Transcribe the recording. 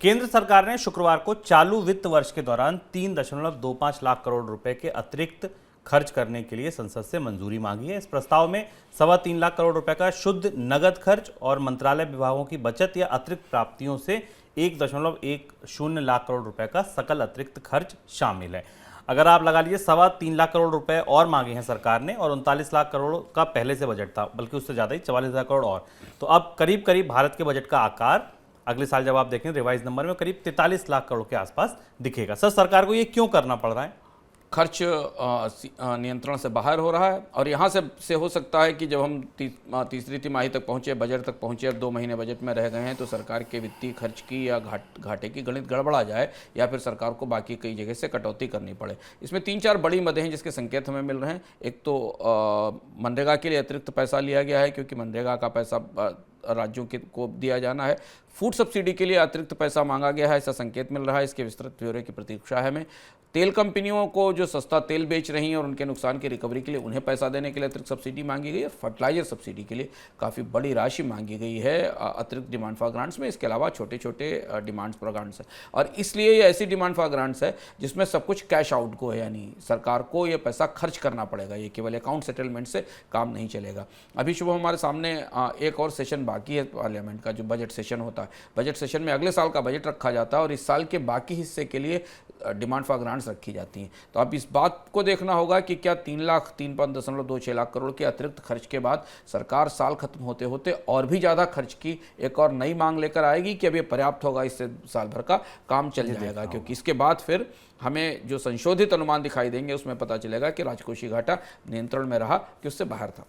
केंद्र सरकार ने शुक्रवार को चालू वित्त वर्ष के दौरान 3.25 लाख करोड़ रुपए के अतिरिक्त खर्च करने के लिए संसद से मंजूरी मांगी है। इस प्रस्ताव में 3.25 लाख करोड़ रुपए का शुद्ध नगद खर्च और मंत्रालय विभागों की बचत या अतिरिक्त प्राप्तियों से 1.10 लाख करोड़ रुपए का सकल अतिरिक्त खर्च शामिल है। अगर आप लगा लीजिए 3.25 लाख करोड़ रुपए और मांगे हैं सरकार ने, और 39 लाख करोड़ का पहले से बजट था, बल्कि उससे ज़्यादा ही 44,000 करोड़ और, तो अब करीब करीब भारत के बजट का आकार अगले साल जब आप देखें रिवाइज नंबर में करीब 43 लाख करोड़ के आसपास दिखेगा। सर, सरकार को ये क्यों करना पड़ रहा है? खर्च नियंत्रण से बाहर हो रहा है और यहाँ से हो सकता है कि जब हम तीसरी तिमाही तक पहुँचे, बजट तक पहुँचे, अब 2 महीने बजट में रह गए हैं, तो सरकार के वित्तीय खर्च की या घाटे की गणित गड़बड़ा जाए या फिर सरकार को बाकी कई जगह से कटौती करनी पड़े। इसमें 3-4 बड़ी मदें हैं जिसके संकेत हमें मिल रहे हैं। एक तो मनरेगा के लिए अतिरिक्त पैसा लिया गया है, क्योंकि मनरेगा का पैसा राज्यों को दिया जाना है। फूड सब्सिडी के लिए अतिरिक्त पैसा मांगा गया है, ऐसा संकेत मिल रहा है। इसके विस्तृत ब्यौरे की प्रतीक्षा है हमें। तेल कंपनियों को जो सस्ता तेल बेच रही हैं और उनके नुकसान की रिकवरी के लिए उन्हें पैसा देने के लिए अतिरिक्त सब्सिडी मांगी गई है। फर्टिलाइजर सब्सिडी के लिए काफ़ी बड़ी राशि मांगी गई है अतिरिक्त डिमांड फॉर ग्रांट्स में। इसके अलावा छोटे छोटे डिमांड फॉर ग्रांट्स है, और इसलिए ये ऐसी डिमांड फॉर ग्रांट्स है जिसमें सब कुछ कैश आउट को है, यानी सरकार को ये पैसा खर्च करना पड़ेगा। ये केवल अकाउंट सेटलमेंट से काम नहीं चलेगा। अभी शुभ हमारे सामने एक और सेशन बाकी है पार्लियामेंट का, जो बजट सेशन होता है। बजट सेशन में अगले साल का बजट रखा जाता है और इस साल के बाकी हिस्से के लिए डिमांड फॉर ग्रांट्स रखी जाती हैं। तो अब इस बात को देखना होगा कि क्या 3.26 लाख करोड़ के अतिरिक्त खर्च के बाद सरकार साल खत्म होते होते और भी ज़्यादा खर्च की एक और नई मांग लेकर आएगी, कि अब ये पर्याप्त होगा, इससे साल भर का काम चल जाएगा। क्योंकि इसके बाद फिर हमें जो संशोधित अनुमान दिखाई देंगे उसमें पता चलेगा कि राजकोषीय घाटा नियंत्रण में रहा कि उससे बाहर था।